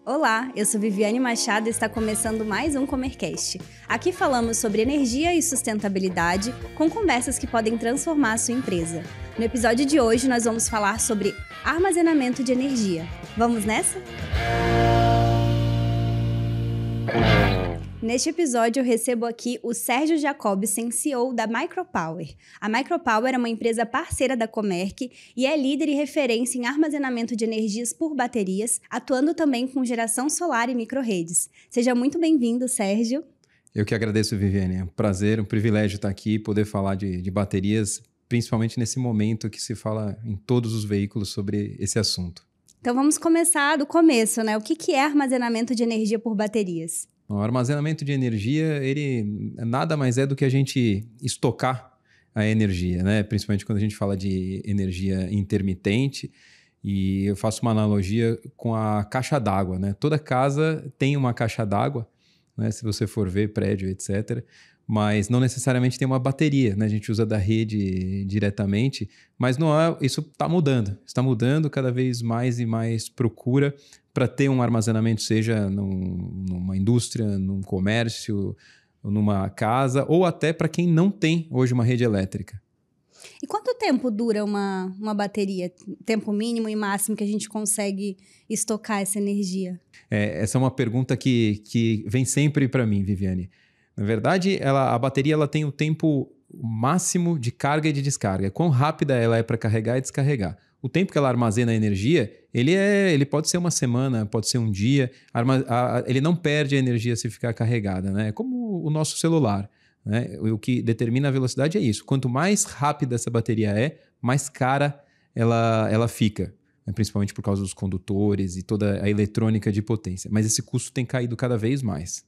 Olá, eu sou Viviane Machado e está começando mais um Comercast. Aqui falamos sobre energia e sustentabilidade com conversas que podem transformar a sua empresa. No episódio de hoje nós vamos falar sobre armazenamento de energia. Vamos nessa? Neste episódio eu recebo aqui o Sérgio Jacobsen, CEO da Micropower. A Micropower é uma empresa parceira da Comerc e é líder e referência em armazenamento de energias por baterias, atuando também com geração solar e microrredes. Seja muito bem-vindo, Sérgio. Eu que agradeço, Viviane. É um prazer, um privilégio estar aqui e poder falar de baterias, principalmente nesse momento que se fala em todos os veículos sobre esse assunto. Então vamos começar do começo, né? O que é armazenamento de energia por baterias? O armazenamento de energia, ele nada mais é do que a gente estocar a energia, né? Principalmente quando a gente fala de energia intermitente. E eu faço uma analogia com a caixa d'água, né? Toda casa tem uma caixa d'água, né? Se você for ver prédio, etc., mas não necessariamente tem uma bateria, né? A gente usa da rede diretamente, mas não é, isso está mudando cada vez mais e mais procura para ter um armazenamento, seja numa indústria, num comércio, numa casa, ou até para quem não tem hoje uma rede elétrica. E quanto tempo dura uma bateria? Tempo mínimo e máximo que a gente consegue estocar essa energia? Essa é uma pergunta que vem sempre para mim, Viviane. Na verdade, a bateria ela tem o tempo máximo de carga e de descarga. Quão rápida ela é para carregar e descarregar. O tempo que ela armazena energia, ele pode ser uma semana, pode ser um dia. Ele não perde a energia se ficar carregada, né? É como o nosso celular, né? O que determina a velocidade é isso. Quanto mais rápida essa bateria é, mais cara ela fica. Principalmente por causa dos condutores e toda a eletrônica de potência. Mas esse custo tem caído cada vez mais.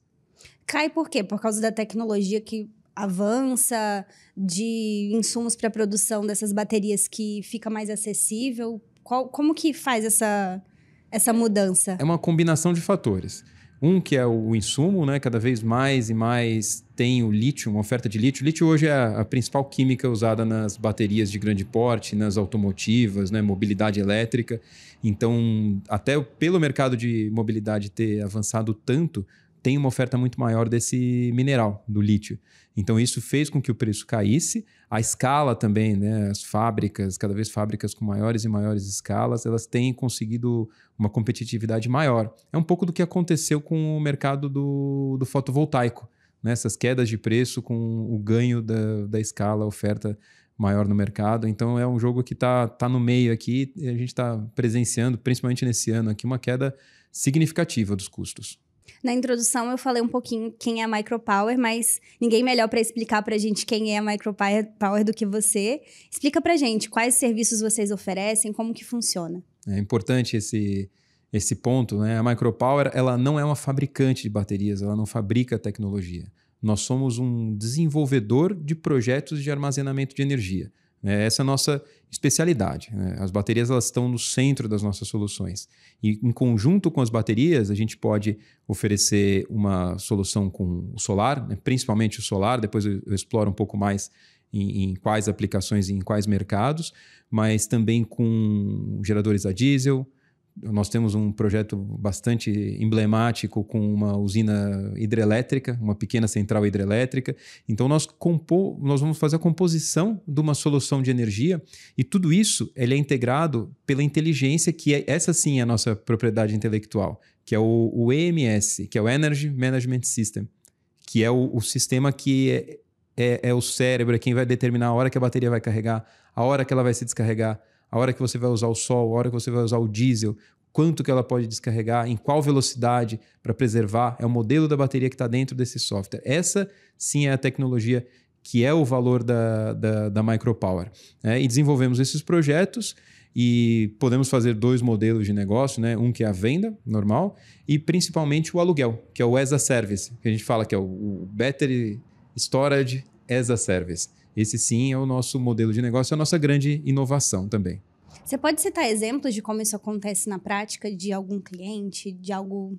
Cai por quê? Por causa da tecnologia que avança, de insumos para a produção dessas baterias que fica mais acessível? Como que faz essa mudança? É uma combinação de fatores. Um que é o insumo, né? Cada vez mais e mais tem o lítio, uma oferta de lítio. O lítio hoje é a principal química usada nas baterias de grande porte, nas automotivas, né? Mobilidade elétrica. Então, até pelo mercado de mobilidade ter avançado tanto, tem uma oferta muito maior desse mineral, do lítio. Então, isso fez com que o preço caísse. A escala também, né? As fábricas, cada vez fábricas com maiores e maiores escalas, elas têm conseguido uma competitividade maior. É um pouco do que aconteceu com o mercado do fotovoltaico, né? Essas quedas de preço com o ganho da escala, a oferta maior no mercado. Então, é um jogo que tá no meio aqui e a gente está presenciando, principalmente nesse ano aqui, uma queda significativa dos custos. Na introdução eu falei um pouquinho quem é a Micropower, mas ninguém melhor para explicar para a gente quem é a Micropower do que você. Explica para a gente quais serviços vocês oferecem, como que funciona. É importante esse ponto, né? A Micropower ela não é uma fabricante de baterias, ela não fabrica tecnologia. Nós somos um desenvolvedor de projetos de armazenamento de energia. Essa é a nossa especialidade, né? As baterias elas estão no centro das nossas soluções. E em conjunto com as baterias, a gente pode oferecer uma solução com o solar, né? Principalmente o solar, depois eu exploro um pouco mais em quais aplicações e em quais mercados, mas também com geradores a diesel. Nós temos um projeto bastante emblemático com uma usina hidrelétrica, uma pequena central hidrelétrica. Então, nós vamos fazer a composição de uma solução de energia e tudo isso ele é integrado pela inteligência, essa sim é a nossa propriedade intelectual, que é o EMS, que é o Energy Management System, que é o sistema que é o cérebro, é quem vai determinar a hora que a bateria vai carregar, a hora que ela vai se descarregar, a hora que você vai usar o sol, a hora que você vai usar o diesel, quanto que ela pode descarregar, em qual velocidade para preservar. É o modelo da bateria que está dentro desse software. Essa sim é a tecnologia que é o valor da Micropower. E desenvolvemos esses projetos e podemos fazer 2 modelos de negócio, né? Um que é a venda normal e principalmente o aluguel, que é o as a service, que a gente fala que é o Battery Storage as a Service. Esse sim é o nosso modelo de negócio, é a nossa grande inovação também. Você pode citar exemplos de como isso acontece na prática, de algum cliente, de algum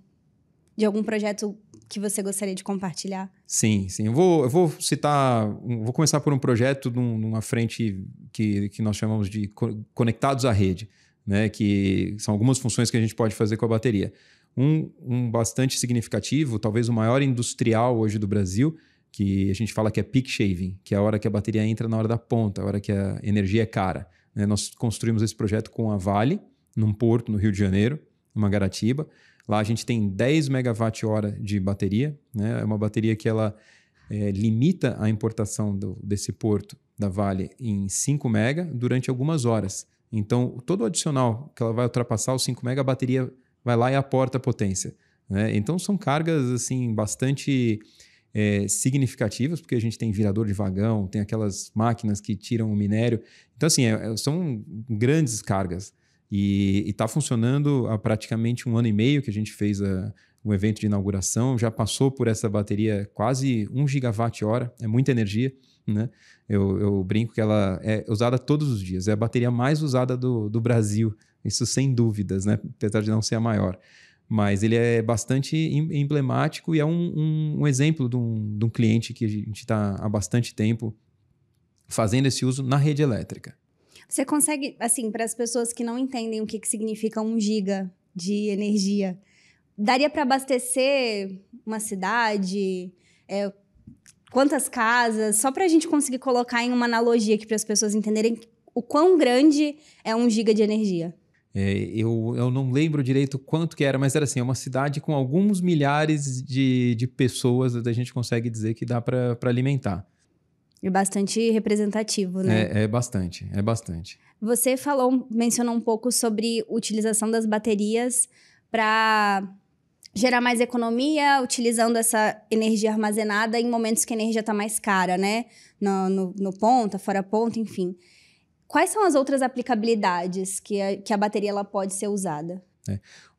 projeto que você gostaria de compartilhar? Sim. Eu vou citar, vou começar por um projeto numa frente que nós chamamos de conectados à rede, né? Que são algumas funções que a gente pode fazer com a bateria. Um bastante significativo, talvez o maior industrial hoje do Brasil, que a gente fala que é peak shaving, que é a hora que a bateria entra na hora da ponta, a hora que a energia é cara. Né? Nós construímos esse projeto com a Vale, num porto no Rio de Janeiro, em Mangaratiba. Lá a gente tem 10 megawatt-hora de bateria. Né? É uma bateria que ela limita a importação desse porto da Vale em 5 mega durante algumas horas. Então, todo o adicional que ela vai ultrapassar os 5 mega, a bateria vai lá e aporta potência. Né? Então, são cargas assim, bastante significativas, porque a gente tem virador de vagão, tem aquelas máquinas que tiram o minério. Então, assim, são grandes cargas. E está funcionando há praticamente 1 ano e meio que a gente fez um evento de inauguração, já passou por essa bateria quase 1 gigawatt-hora, é muita energia, né? Eu brinco que ela é usada todos os dias, é a bateria mais usada do Brasil, isso sem dúvidas, né? Apesar de não ser a maior. Mas ele é bastante emblemático e é um exemplo de um cliente que a gente está há bastante tempo fazendo esse uso na rede elétrica. Você consegue, assim, para as pessoas que não entendem o que significa 1 giga de energia, daria para abastecer uma cidade? Quantas casas? Só para a gente conseguir colocar em uma analogia aqui para as pessoas entenderem o quão grande é 1 giga de energia. Eu não lembro direito quanto que era, mas era assim, uma cidade com alguns milhares de pessoas, a gente consegue dizer que dá para alimentar. É bastante representativo, né? É bastante. Você mencionou um pouco sobre utilização das baterias para gerar mais economia, utilizando essa energia armazenada em momentos que a energia está mais cara, né? No ponta, fora ponta, enfim. Quais são as outras aplicabilidades que a bateria ela pode ser usada?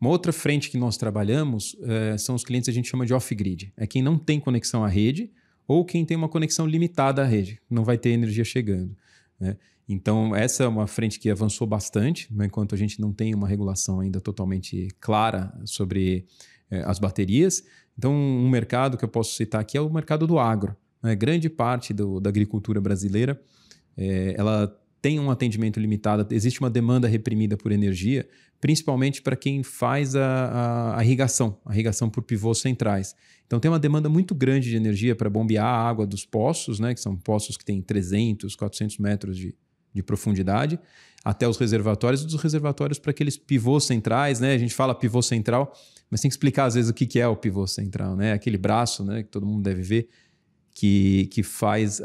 Uma outra frente que nós trabalhamos são os clientes que a gente chama de off-grid. É quem não tem conexão à rede ou quem tem uma conexão limitada à rede, não vai ter energia chegando. Né? Então, essa é uma frente que avançou bastante, né? Enquanto a gente não tem uma regulação ainda totalmente clara sobre as baterias. Então, um mercado que eu posso citar aqui é o mercado do agro. Né? Grande parte da agricultura brasileira, ela tem um atendimento limitado, existe uma demanda reprimida por energia, principalmente para quem faz a irrigação por pivôs centrais. Então tem uma demanda muito grande de energia para bombear a água dos poços, né, que são poços que têm 300, 400 metros de profundidade, até os reservatórios, e dos reservatórios para aqueles pivôs centrais, né? A gente fala pivô central, mas tem que explicar às vezes o que é o pivô central, né? Aquele braço, né, que todo mundo deve ver, que faz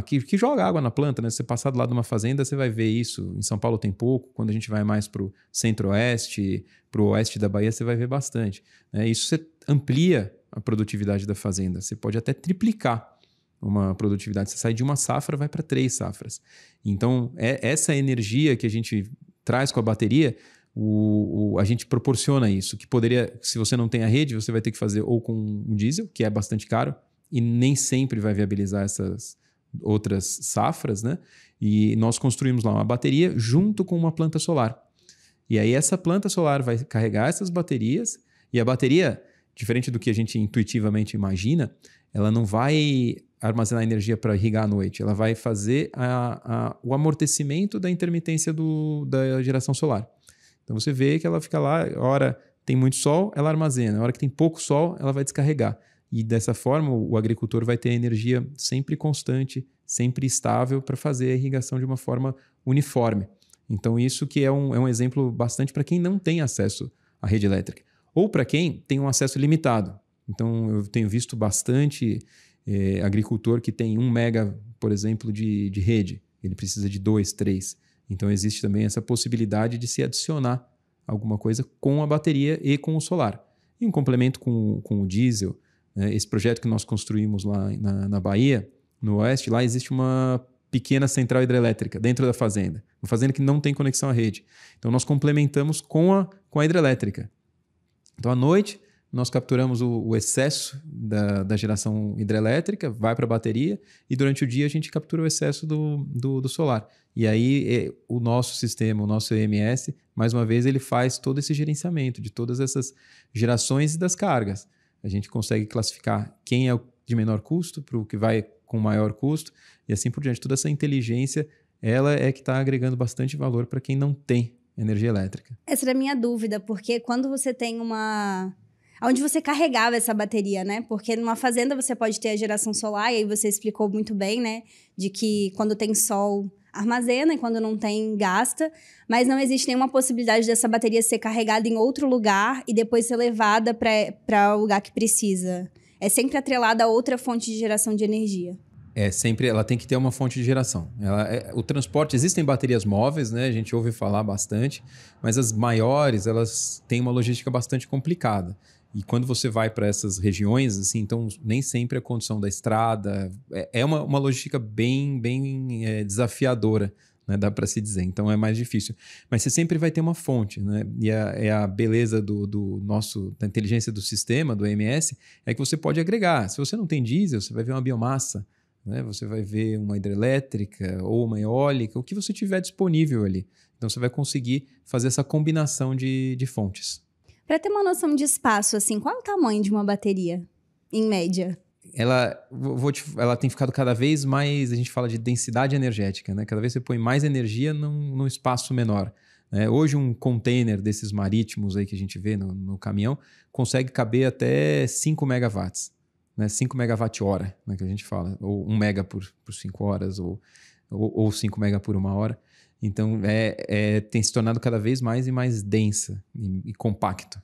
que joga água na planta, né? Se você passar do lado de uma fazenda, você vai ver isso. Em São Paulo tem pouco. Quando a gente vai mais para o centro-oeste, para o oeste da Bahia, você vai ver bastante. Né? Isso você amplia a produtividade da fazenda. Você pode até triplicar uma produtividade. Você sai de uma safra, vai para 3 safras. Então, essa energia que a gente traz com a bateria, a gente proporciona isso. Que poderia, se você não tem a rede, você vai ter que fazer ou com um diesel, que é bastante caro, e nem sempre vai viabilizar essas outras safras, né? E nós construímos lá uma bateria junto com uma planta solar. E aí essa planta solar vai carregar essas baterias, e a bateria, diferente do que a gente intuitivamente imagina, ela não vai armazenar energia para irrigar à noite, ela vai fazer o amortecimento da intermitência da geração solar. Então você vê que ela fica lá, a hora tem muito sol, ela armazena, a hora que tem pouco sol, ela vai descarregar. E dessa forma, o agricultor vai ter energia sempre constante, sempre estável para fazer a irrigação de uma forma uniforme. Então, isso que é um exemplo bastante para quem não tem acesso à rede elétrica. Ou para quem tem um acesso limitado. Então, eu tenho visto bastante agricultor que tem 1 mega, por exemplo, de rede. Ele precisa de 2, 3. Então, existe também essa possibilidade de se adicionar alguma coisa com a bateria e com o solar. E um complemento com o diesel. Esse projeto que nós construímos lá na Bahia, no oeste, lá existe uma pequena central hidrelétrica dentro da fazenda. Uma fazenda que não tem conexão à rede. Então, nós complementamos com a hidrelétrica. Então, à noite, nós capturamos o excesso da geração hidrelétrica, vai para a bateria, e durante o dia a gente captura o excesso do solar. E aí, o nosso sistema, o nosso EMS, mais uma vez, ele faz todo esse gerenciamento de todas essas gerações e das cargas. A gente consegue classificar quem é o de menor custo para o que vai com maior custo e assim por diante. Toda essa inteligência, ela é que está agregando bastante valor para quem não tem energia elétrica. Essa era a minha dúvida, porque quando você tem onde você carregava essa bateria, né? Porque numa fazenda você pode ter a geração solar, e aí você explicou muito bem, né? De que quando tem sol, armazena, e quando não tem, gasta. Mas não existe nenhuma possibilidade dessa bateria ser carregada em outro lugar e depois ser levada para o lugar que precisa. É sempre atrelada a outra fonte de geração de energia. Sempre, ela tem que ter uma fonte de geração. O transporte, existem baterias móveis, né? A gente ouve falar bastante, mas as maiores, elas têm uma logística bastante complicada. E quando você vai para essas regiões, assim, então nem sempre a condição da estrada é uma logística bem desafiadora, né? Dá para se dizer. Então é mais difícil. Mas você sempre vai ter uma fonte, né? E a beleza da inteligência do sistema, do EMS, é que você pode agregar. Se você não tem diesel, você vai ver uma biomassa, né? Você vai ver uma hidrelétrica ou uma eólica, o que você tiver disponível ali. Então você vai conseguir fazer essa combinação de fontes. Para ter uma noção de espaço, assim, qual é o tamanho de uma bateria, em média? Ela tem ficado cada vez mais, a gente fala de densidade energética, né? Cada vez você põe mais energia num espaço menor. Hoje um container desses marítimos aí que a gente vê no caminhão consegue caber até 5 megawatts. 5 megawatt-hora, né, que a gente fala, ou 1 mega por 5 horas, ou 5 mega por 1 hora. Então, tem se tornado cada vez mais e mais densa e compacto.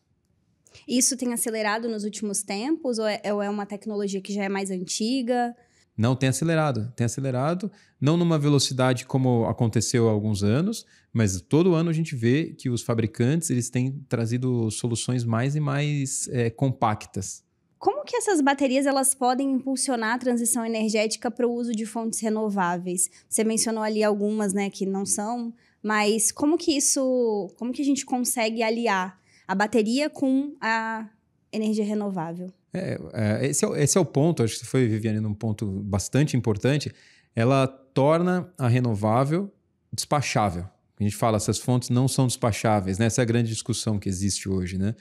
Isso tem acelerado nos últimos tempos, ou é uma tecnologia que já é mais antiga? Não, tem acelerado. Tem acelerado, não numa velocidade como aconteceu há alguns anos, mas todo ano a gente vê que os fabricantes eles têm trazido soluções mais e mais compactas. Como que essas baterias elas podem impulsionar a transição energética para o uso de fontes renováveis? Você mencionou ali algumas, né, que não são, mas como que a gente consegue aliar a bateria com a energia renovável? Esse é o ponto, acho que você foi, Viviane, num ponto bastante importante. Ela torna a renovável despachável. A gente fala, essas fontes não são despacháveis, né? Essa é a grande discussão que existe hoje, né?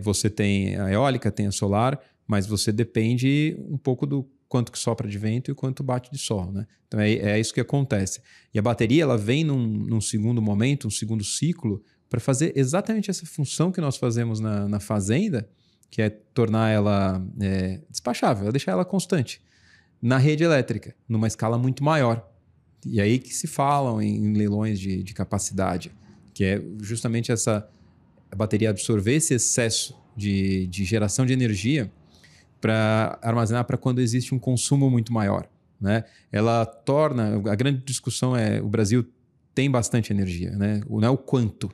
Você tem a eólica, tem a solar, mas você depende um pouco do quanto que sopra de vento e quanto bate de sol, né? Então é isso que acontece. E a bateria ela vem num segundo momento, um segundo ciclo, para fazer exatamente essa função que nós fazemos na fazenda, que é tornar ela despachável, deixar ela constante, na rede elétrica, numa escala muito maior. E aí que se falam em leilões de capacidade, que é justamente a bateria absorver esse excesso de geração de energia para armazenar para quando existe um consumo muito maior, né? Ela torna... A grande discussão o Brasil tem bastante energia, né? Não é o quanto,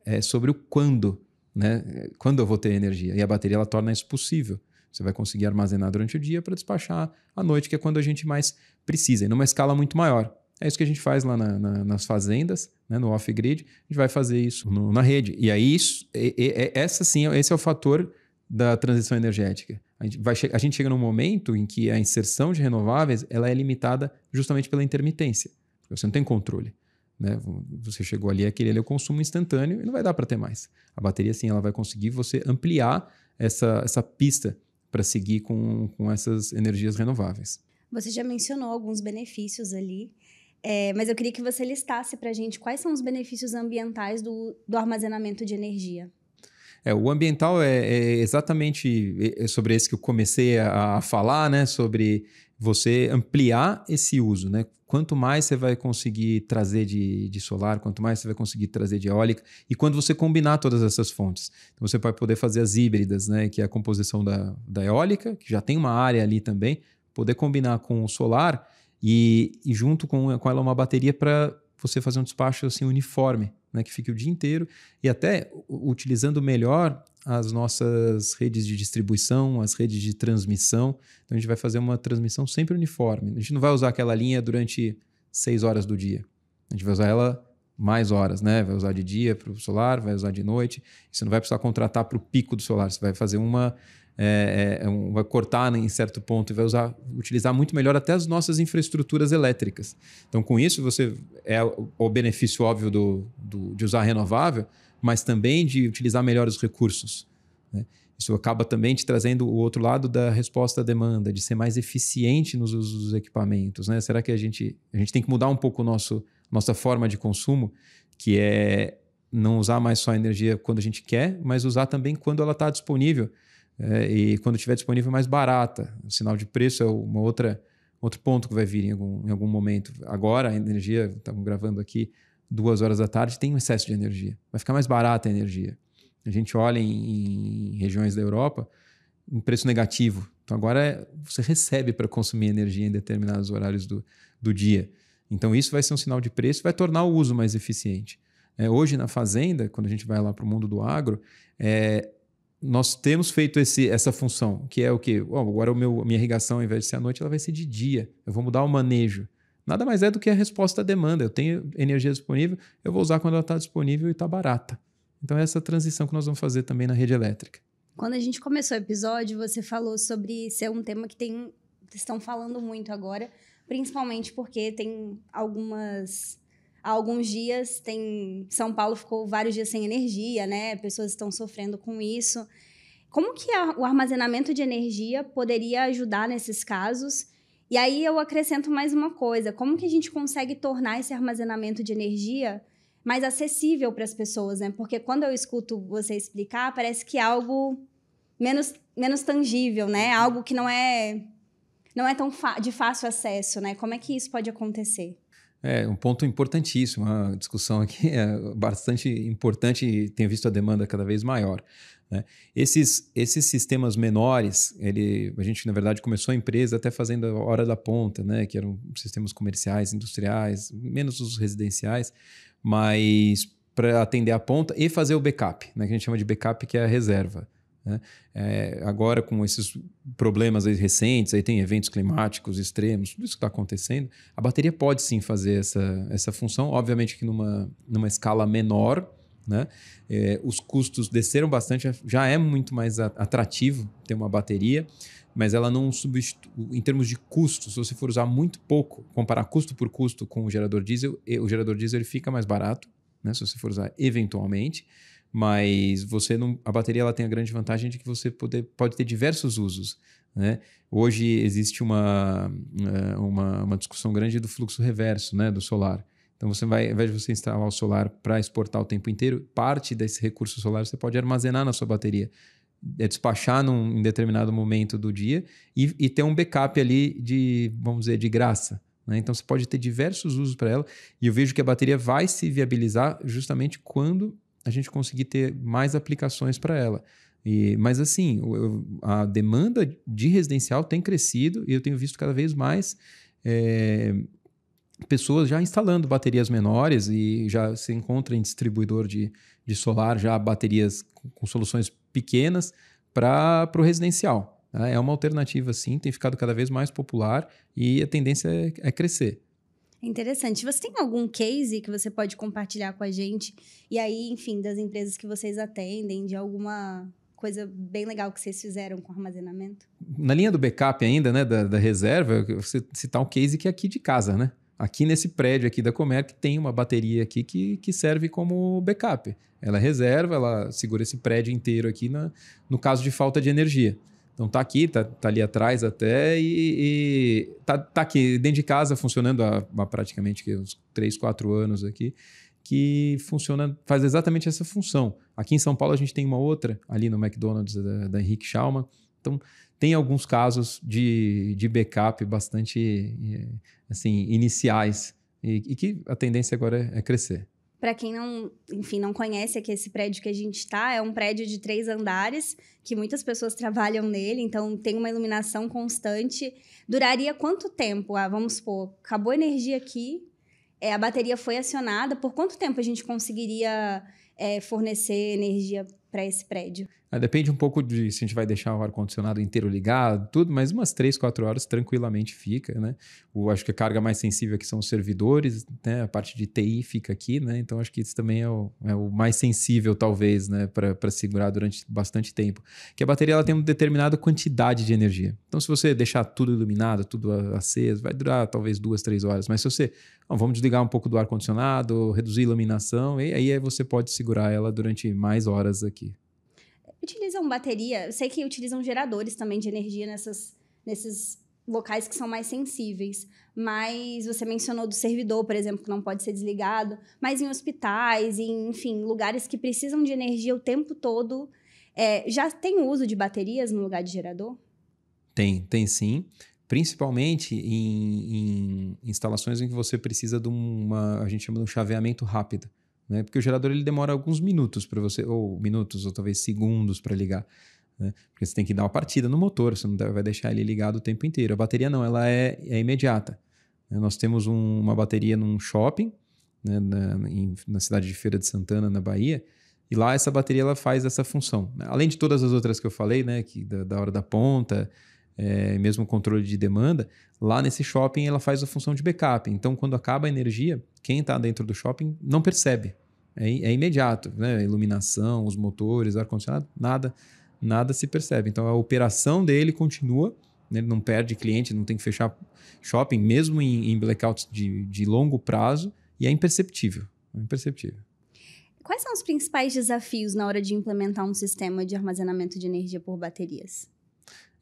é sobre o quando, né? Quando eu vou ter energia. E a bateria ela torna isso possível. Você vai conseguir armazenar durante o dia para despachar à noite, que é quando a gente mais precisa, e numa escala muito maior. É isso que a gente faz lá nas fazendas, né, no off-grid. A gente vai fazer isso na rede. E aí, esse é o fator da transição energética. A gente chega num momento em que a inserção de renováveis ela é limitada justamente pela intermitência. Você não tem controle, né? Você chegou ali, aquele ali é o consumo instantâneo e não vai dar para ter mais. A bateria, sim, ela vai conseguir você ampliar essa pista para seguir com essas energias renováveis. Você já mencionou alguns benefícios ali, mas eu queria que você listasse para a gente quais são os benefícios ambientais do armazenamento de energia. O ambiental é exatamente sobre esse que eu comecei a falar, né? Sobre você ampliar esse uso, né? Quanto mais você vai conseguir trazer de solar, quanto mais você vai conseguir trazer de eólica, e quando você combinar todas essas fontes. Então você vai poder fazer as híbridas, né? Que é a composição da eólica, que já tem uma área ali também, poder combinar com o solar e junto com ela uma bateria para você fazer um despacho assim, uniforme, né, que fique o dia inteiro e até utilizando melhor as nossas redes de distribuição, as redes de transmissão. Então a gente vai fazer uma transmissão sempre uniforme. A gente não vai usar aquela linha durante 6 horas do dia. A gente vai usar ela mais horas, né? Vai usar de dia para o solar, vai usar de noite. Você não vai precisar contratar para o pico do solar. Você vai fazer vai cortar em certo ponto e vai utilizar muito melhor até as nossas infraestruturas elétricas. Então, com isso, você o benefício óbvio de usar renovável, mas também de utilizar melhor os recursos, né? Isso acaba também te trazendo o outro lado da resposta à demanda, de ser mais eficiente nos usos dos equipamentos, né? Será que a gente tem que mudar um pouco nossa forma de consumo, que é não usar mais só a energia quando a gente quer, mas usar também quando ela está disponível, e quando estiver disponível mais barata. O sinal de preço é outro ponto que vai vir em algum momento. Agora a energia, estamos gravando aqui 2 horas da tarde, tem um excesso de energia. Vai ficar mais barata a energia. A gente olha em regiões da Europa, um preço negativo. Então agora você recebe para consumir energia em determinados horários do dia. Então isso vai ser um sinal de preço, vai tornar o uso mais eficiente. Hoje na fazenda, quando a gente vai lá para o mundo do agro, nós temos feito essa função, que é o quê? Agora minha irrigação, ao invés de ser à noite, ela vai ser de dia. Eu vou mudar o manejo. Nada mais é do que a resposta à demanda. Eu tenho energia disponível, eu vou usar quando ela está disponível e está barata. Então é essa transição que nós vamos fazer também na rede elétrica. Quando a gente começou o episódio, você falou sobre ser um tema que estão falando muito agora, principalmente porque tem há alguns dias, São Paulo ficou vários dias sem energia, né? Pessoas estão sofrendo com isso. Como que o armazenamento de energia poderia ajudar nesses casos? E aí eu acrescento mais uma coisa. Como que a gente consegue tornar esse armazenamento de energia mais acessível para as pessoas, né? Porque quando eu escuto você explicar, parece que é algo menos tangível, né? Algo que não é tão de fácil acesso, né? Como é que isso pode acontecer? Um ponto importantíssimo. A discussão aqui é bastante importante e tenho visto a demanda cada vez maior, né? Esses sistemas menores, a gente, na verdade, começou a empresa até fazendo a hora da ponta, né? Que eram sistemas comerciais, industriais, menos os residenciais, mas para atender a ponta e fazer o backup, né? Que a gente chama de backup, que é a reserva, né? Agora, com esses problemas aí recentes, aí tem eventos climáticos extremos, tudo isso que está acontecendo, a bateria pode sim fazer essa função, obviamente que numa escala menor, né? Os custos desceram bastante, já é muito mais atrativo ter uma bateria, mas ela não substitui, em termos de custo, se você for usar muito pouco, comparar custo por custo com o gerador diesel ele fica mais barato, né? Se você for usar eventualmente, mas a bateria ela tem a grande vantagem de que você pode ter diversos usos, né? Hoje existe uma discussão grande do fluxo reverso, né? Do solar. Então, ao invés de você instalar o solar para exportar o tempo inteiro, parte desse recurso solar você pode armazenar na sua bateria, despachar em determinado momento do dia e ter um backup ali vamos dizer, de graça, né? Então, você pode ter diversos usos para ela e eu vejo que a bateria vai se viabilizar justamente quando a gente conseguir ter mais aplicações para ela. Mas assim, a demanda de residencial tem crescido e eu tenho visto cada vez mais pessoas já instalando baterias menores e já se encontra em distribuidor de solar já baterias com soluções pequenas para o residencial. Tá? É uma alternativa, sim, tem ficado cada vez mais popular e a tendência é crescer. Interessante. Você tem algum case que você pode compartilhar com a gente? E aí, enfim, das empresas que vocês atendem, de alguma coisa bem legal que vocês fizeram com armazenamento? Na linha do backup ainda, né, da reserva, você citar um case que é aqui de casa, né? Aqui nesse prédio aqui da Comerc tem uma bateria aqui que serve como backup. Ela reserva, ela segura esse prédio inteiro aqui no caso de falta de energia. Então tá aqui, tá ali atrás até e tá aqui dentro de casa funcionando há praticamente uns 3, 4 anos aqui, que faz exatamente essa função. Aqui em São Paulo a gente tem uma outra, ali no McDonald's da Henrique Schaumann. Então tem alguns casos de backup bastante assim, iniciais e que a tendência agora é crescer. Para quem não conhece aqui esse prédio que a gente está, é um prédio de 3 andares, que muitas pessoas trabalham nele, então tem uma iluminação constante. Duraria quanto tempo? Vamos supor, acabou a energia aqui, a bateria foi acionada, por quanto tempo a gente conseguiria fornecer energia para esse prédio? Depende um pouco de se a gente vai deixar o ar-condicionado inteiro ligado, tudo, mas umas 3, 4 horas tranquilamente fica, né? Acho que a carga mais sensível aqui são os servidores, né? A parte de TI fica aqui, né? Então acho que isso também é o mais sensível, talvez, né? Para segurar durante bastante tempo. Que a bateria ela tem uma determinada quantidade de energia. Então se você deixar tudo iluminado, tudo aceso, vai durar talvez 2, 3 horas. Mas se você, vamos desligar um pouco do ar-condicionado, reduzir a iluminação, e aí você pode segurar ela durante mais horas aqui. Utilizam bateria, eu sei que utilizam geradores também de energia nesses locais que são mais sensíveis. Mas você mencionou do servidor, por exemplo, que não pode ser desligado. Mas em hospitais, enfim, lugares que precisam de energia o tempo todo, já tem o uso de baterias no lugar de gerador? Tem sim. Principalmente em instalações em que você precisa de a gente chama de um chaveamento rápido, né? Porque o gerador ele demora alguns minutos para você, ou talvez segundos para ligar, né? Porque você tem que dar uma partida no motor, você não vai deixar ele ligado o tempo inteiro. A bateria não, ela é imediata. Nós temos uma bateria num shopping, né, na cidade de Feira de Santana, na Bahia, e lá essa bateria ela faz essa função. Além de todas as outras que eu falei, né, que da hora da ponta, mesmo o controle de demanda, lá nesse shopping ela faz a função de backup. Então, quando acaba a energia, quem está dentro do shopping não percebe. É imediato, né? Iluminação, os motores, ar-condicionado, nada se percebe. Então, a operação dele continua, né? Ele não perde cliente, não tem que fechar shopping, mesmo em blackouts de longo prazo, e é imperceptível. É imperceptível. Quais são os principais desafios na hora de implementar um sistema de armazenamento de energia por baterias?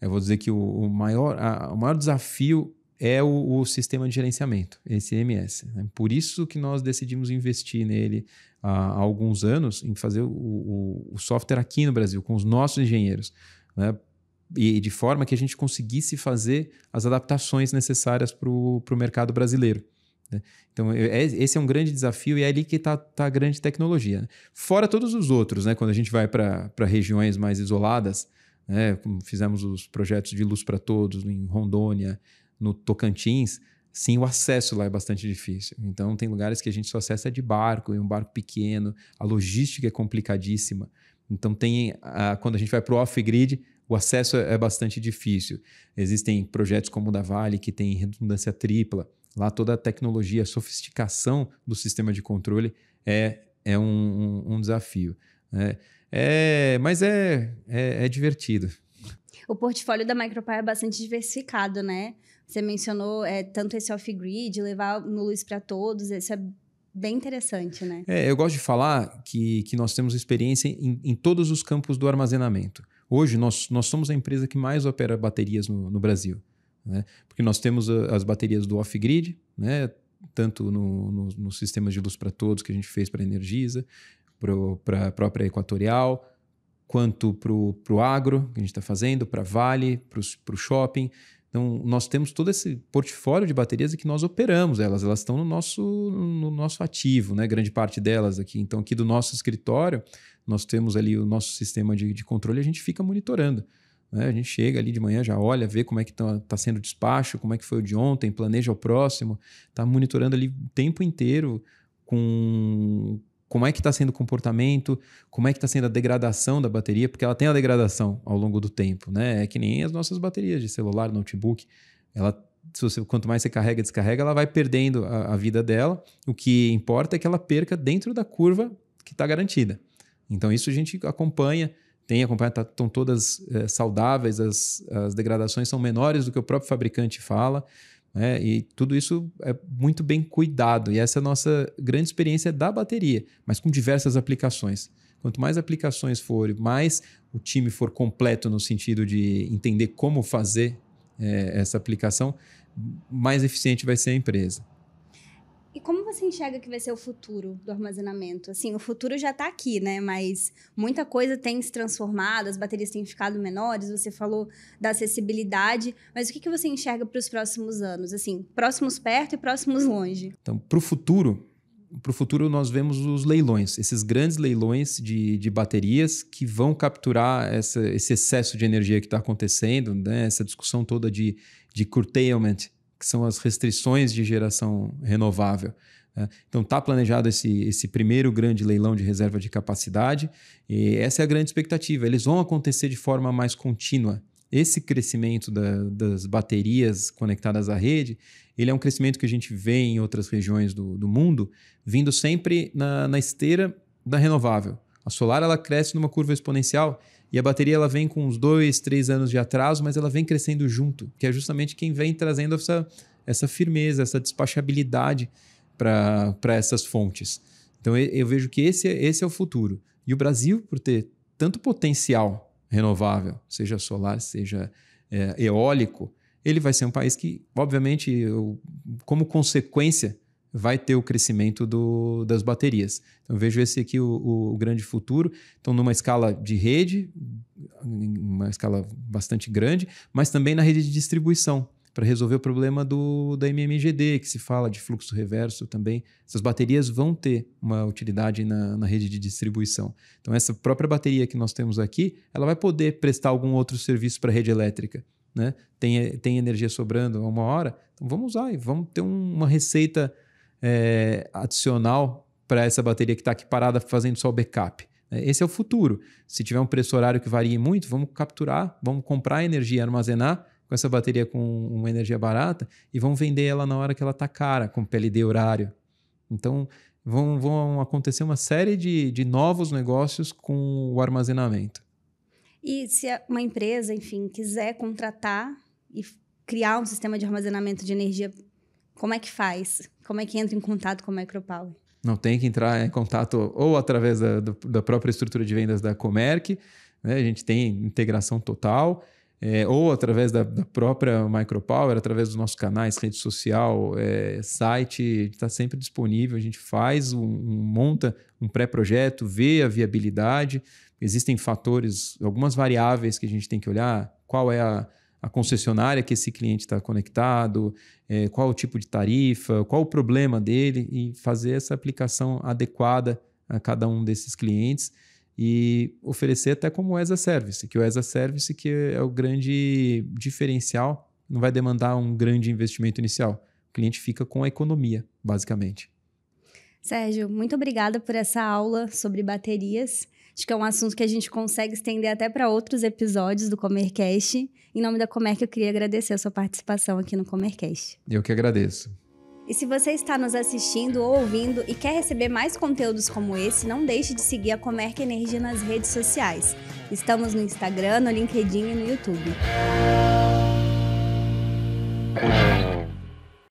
Eu vou dizer que o maior desafio é o sistema de gerenciamento, esse EMS. Né? Por isso que nós decidimos investir nele há alguns anos, em fazer o software aqui no Brasil, com os nossos engenheiros, né? E de forma que a gente conseguisse fazer as adaptações necessárias para o mercado brasileiro. Né? Então, esse é um grande desafio e é ali que está a grande tecnologia. Né? Fora todos os outros, né? Quando a gente vai para regiões mais isoladas, como fizemos os projetos de Luz para Todos em Rondônia, no Tocantins, sim, o acesso lá é bastante difícil. Então, tem lugares que a gente só acessa de barco, em um barco pequeno, a logística é complicadíssima. Então, quando a gente vai para o off-grid, o acesso é bastante difícil. Existem projetos como o da Vale, que tem redundância tripla. Lá toda a tecnologia, a sofisticação do sistema de controle é um desafio. Né? Mas é divertido. O portfólio da Micropower é bastante diversificado, né? Você mencionou tanto esse off-grid, levar no Luz para Todos, isso é bem interessante, né? Eu gosto de falar que nós temos experiência em todos os campos do armazenamento. Hoje, nós somos a empresa que mais opera baterias no Brasil. Né? Porque nós temos as baterias do off-grid, né? Tanto nos sistemas de Luz para Todos que a gente fez para a Energisa, para a própria Equatorial, quanto para o agro, que a gente está fazendo, para a Vale, para o shopping. Então, nós temos todo esse portfólio de baterias que nós operamos elas estão no nosso ativo, né? Grande parte delas aqui. Então, aqui do nosso escritório, nós temos ali o nosso sistema de controle e a gente fica monitorando. Né? A gente chega ali de manhã, já olha, vê como é que está sendo o despacho, como é que foi o de ontem, planeja o próximo, está monitorando ali o tempo inteiro como é que está sendo o comportamento, como é que está sendo a degradação da bateria, porque ela tem a degradação ao longo do tempo, né? É que nem as nossas baterias de celular, notebook. Quanto mais você carrega e descarrega, ela vai perdendo a vida dela. O que importa é que ela perca dentro da curva que está garantida. Então, isso a gente acompanha, estão todas saudáveis, as degradações são menores do que o próprio fabricante fala. E tudo isso é muito bem cuidado. E essa é a nossa grande experiência da bateria, mas com diversas aplicações. Quanto mais aplicações for, mais o time for completo no sentido de entender como fazer essa aplicação, mais eficiente vai ser a empresa. E como você enxerga que vai ser o futuro do armazenamento? Assim, o futuro já está aqui, né? Mas muita coisa tem se transformado, as baterias têm ficado menores, você falou da acessibilidade, mas o que você enxerga para os próximos anos? Assim, próximos perto e próximos longe. Então, para o futuro nós vemos os leilões, esses grandes leilões de baterias que vão capturar esse excesso de energia que está acontecendo, né? Essa discussão toda de curtailment, que são as restrições de geração renovável. Então, está planejado esse primeiro grande leilão de reserva de capacidade e essa é a grande expectativa. Eles vão acontecer de forma mais contínua. Esse crescimento das baterias conectadas à rede, ele é um crescimento que a gente vê em outras regiões do mundo, vindo sempre na esteira da renovável. A solar ela cresce numa curva exponencial e a bateria ela vem com uns 2, 3 anos de atraso, mas ela vem crescendo junto, que é justamente quem vem trazendo essa firmeza, essa despachabilidade para essas fontes. Então eu vejo que esse é o futuro. E o Brasil, por ter tanto potencial renovável, seja solar, seja eólico, ele vai ser um país que, obviamente, como consequência, vai ter o crescimento das baterias. Então, eu vejo esse aqui o grande futuro. Então, numa escala de rede, uma escala bastante grande, mas também na rede de distribuição, para resolver o problema da MMGD, que se fala de fluxo reverso também. Essas baterias vão ter uma utilidade na rede de distribuição. Então, essa própria bateria que nós temos aqui, ela vai poder prestar algum outro serviço para a rede elétrica, né? Tem energia sobrando a uma hora, então vamos usar e vamos ter uma receita adicional para essa bateria que está aqui parada fazendo só o backup. Esse é o futuro. Se tiver um preço horário que varie muito, vamos capturar, vamos comprar energia, armazenar com essa bateria com uma energia barata e vão vender ela na hora que ela está cara, com PLD horário. Então, vão acontecer uma série de novos negócios com o armazenamento. E se uma empresa, enfim, quiser contratar e criar um sistema de armazenamento de energia, como é que faz? Como é que entra em contato com a Micropower? Não, tem que entrar em contato ou através da própria estrutura de vendas da Comerc, né? A gente tem integração total, ou através da própria Micropower, através dos nossos canais, rede social, site, está sempre disponível. A gente monta um pré-projeto, vê a viabilidade. Existem fatores, algumas variáveis que a gente tem que olhar. Qual é a concessionária que esse cliente está conectado, qual o tipo de tarifa, qual o problema dele e fazer essa aplicação adequada a cada um desses clientes e oferecer até como as a service, que o as a service que é o grande diferencial, não vai demandar um grande investimento inicial. O cliente fica com a economia, basicamente. Sérgio, muito obrigada por essa aula sobre baterias. Acho que é um assunto que a gente consegue estender até para outros episódios do Comercast. Em nome da Comerc, eu queria agradecer a sua participação aqui no Comercast. Eu que agradeço. E se você está nos assistindo ou ouvindo e quer receber mais conteúdos como esse, não deixe de seguir a Comerc Energia nas redes sociais. Estamos no Instagram, no LinkedIn e no YouTube.